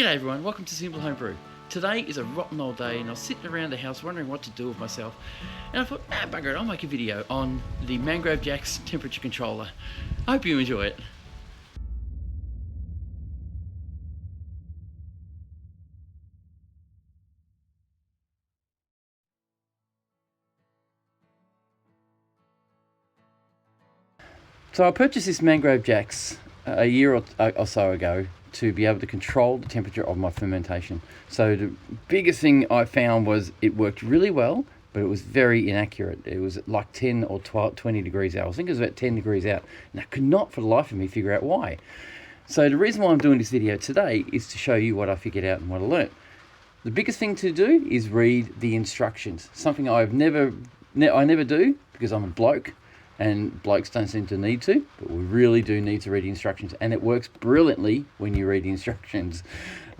G'day everyone, welcome to Simple Home Brew. Today is a rotten old day and I was sitting around the house wondering what to do with myself, and I thought, bugger it, I'll make a video on the Mangrove Jacks Temperature Controller. I hope you enjoy it. So I purchased this Mangrove Jacks a year or so ago to be able to control the temperature of my fermentation. So the biggest thing I found was it worked really well, but it was very inaccurate. It was like 10 or 20 degrees out. I think it was about 10 degrees out, and I could not for the life of me figure out why. So the reason why I'm doing this video today is to show you what I figured out and what I learned. The biggest thing to do is read the instructions. Something I never do because I'm a bloke, and blokes don't seem to need to, but we really do need to read the instructions, and it works brilliantly when you read the instructions.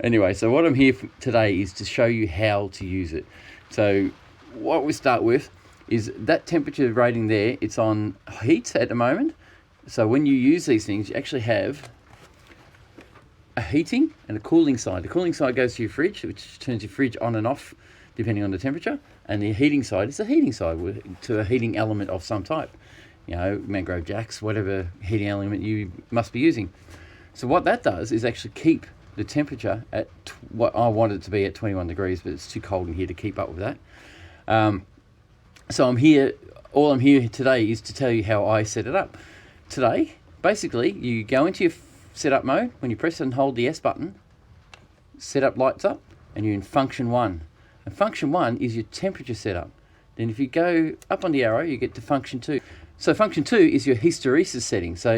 Anyway, so what I'm here for today is to show you how to use it. So what we start with is that temperature rating there. It's on heat at the moment. So when you use these things, you actually have a heating and a cooling side. The cooling side goes to your fridge, which turns your fridge on and off depending on the temperature, and the heating side is a heating side to a heating element of some type. You know, Mangrove Jacks, whatever heating element you must be using. So what that does is actually keep the temperature at what I want it to be at 21 degrees, but it's too cold in here to keep up with that. So all I'm here today is to tell you how I set it up. Today, basically, you go into your setup mode. When you press and hold the S button, setup lights up, and you're in function 1. And function 1 is your temperature setup. Then if you go up on the arrow, you get to function 2. So function 2 is your hysteresis setting. So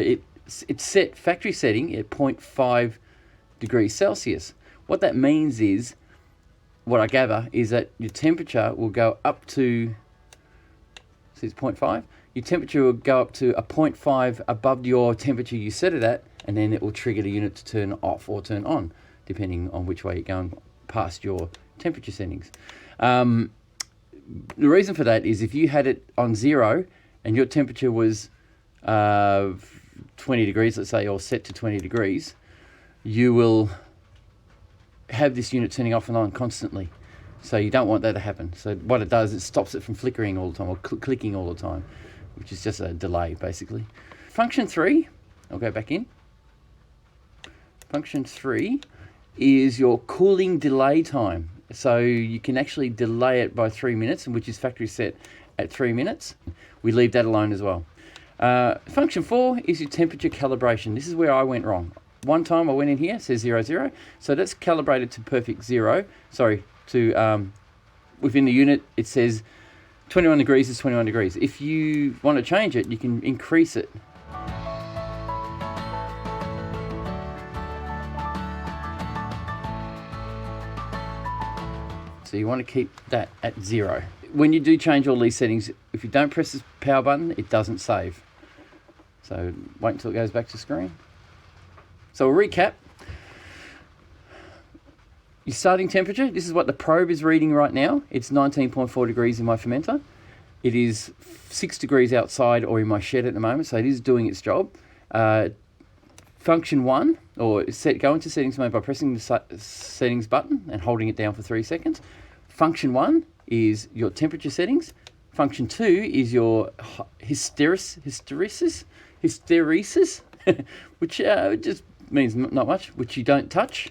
it's set factory setting at 0.5 degrees Celsius. What that means is, what I gather, is that your temperature will go up to, so it's 0.5, your temperature will go up to a 0.5 above your temperature you set it at, and then it will trigger the unit to turn off or turn on, depending on which way you're going past your temperature settings. The reason for that is if you had it on 0, and your temperature was 20 degrees, let's say, or set to 20 degrees, you will have this unit turning off and on constantly. So you don't want that to happen. So what it does, it stops it from flickering all the time or clicking all the time, which is just a delay, basically. Function 3, I'll go back in. Function 3 is your cooling delay time. So you can actually delay it by 3 minutes, which is factory set at 3 minutes. We leave that alone as well. Function 4 is your temperature calibration. This is where I went wrong. One time I went in here, it says 0, 0. So that's calibrated to perfect 0. Sorry, to within the unit it says 21 degrees is 21 degrees. If you want to change it, you can increase it. So you want to keep that at 0. When you do change all these settings, if you don't press this power button, it doesn't save. So wait until it goes back to screen. So we'll recap. Your starting temperature, this is what the probe is reading right now. It's 19.4 degrees in my fermenter. It is 6 degrees outside or in my shed at the moment, so it is doing its job. Function 1, or go into settings mode by pressing the settings button and holding it down for 3 seconds. Function 1 is your temperature settings. Function 2 is your hysteresis, which just means not much, which you don't touch.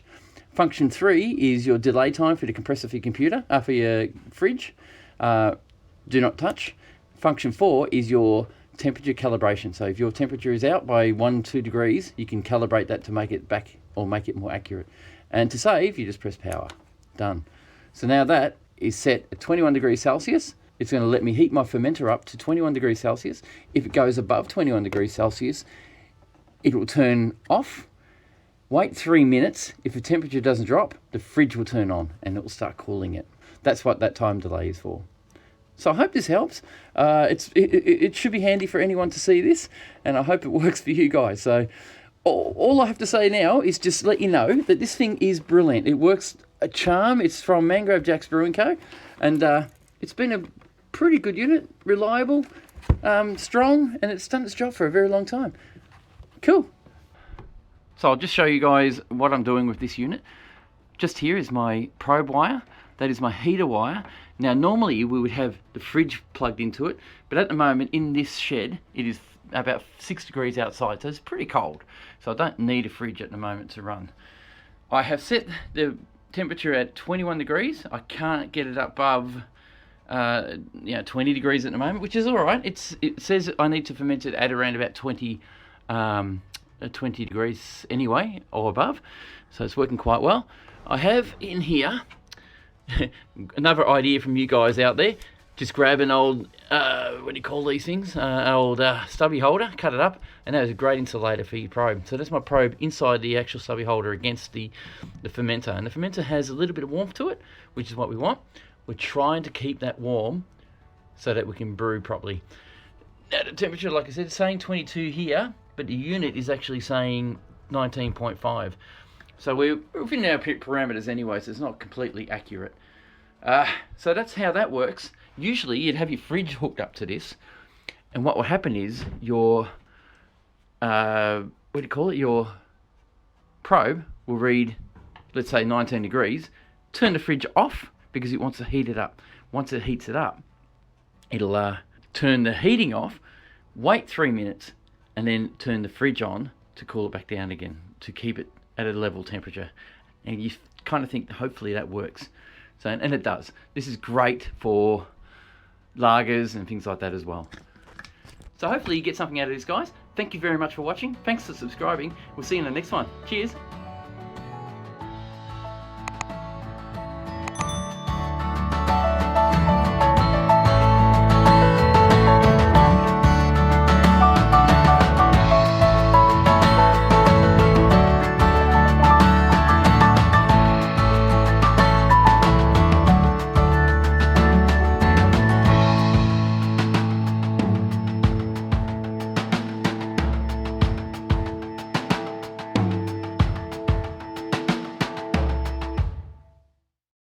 Function 3 is your delay time for the compressor for your computer, for your fridge. Do not touch. Function 4 is your temperature calibration. So if your temperature is out by 1-2 degrees, you can calibrate that to make it back or make it more accurate. And to save, you just press power. Done. So now that is set at 21 degrees Celsius. It's going to let me heat my fermenter up to 21 degrees Celsius. If it goes above 21 degrees Celsius, it will turn off. Wait 3 minutes. If the temperature doesn't drop, the fridge will turn on and it will start cooling it. That's what that time delay is for. So I hope this helps. It should be handy for anyone to see this, and I hope it works for you guys. So all I have to say now is just let you know that this thing is brilliant. It works a charm. It's from Mangrove Jacks Brewing Co. And it's been a pretty good unit, reliable, strong, and it's done its job for a very long time. Cool. So I'll just show you guys what I'm doing with this unit. just here is my probe wire. That is my heater wire. Now normally we would have the fridge plugged into it, but at the moment in this shed it is about 6 degrees outside, so it's pretty cold. So I don't need a fridge at the moment to run. I have set the temperature at 21 degrees. I can't get it above 20 degrees at the moment, which is all right. It says I need to ferment it at around about 20 degrees anyway, or above. So it's working quite well. I have in here another idea from you guys out there. Just grab an old, what do you call these things? An old stubby holder, cut it up, and that is a great insulator for your probe. So that's my probe inside the actual stubby holder against the fermenter. And the fermenter has a little bit of warmth to it, which is what we want. We're trying to keep that warm so that we can brew properly. Now the temperature, like I said, is saying 22 here, but the unit is actually saying 19.5. So we're within our parameters anyway, so it's not completely accurate. So that's how that works. Usually you'd have your fridge hooked up to this, and what will happen is your, your probe will read, let's say 19 degrees, turn the fridge off because it wants to heat it up. Once it heats it up, it'll turn the heating off, wait 3 minutes, and then turn the fridge on to cool it back down again, to keep it at a level temperature. And you kind of think hopefully that works. So, and it does. This is great for lagers and things like that as well. So hopefully you get something out of this, guys. Thank you very much for watching. Thanks for subscribing. We'll see you in the next one. Cheers.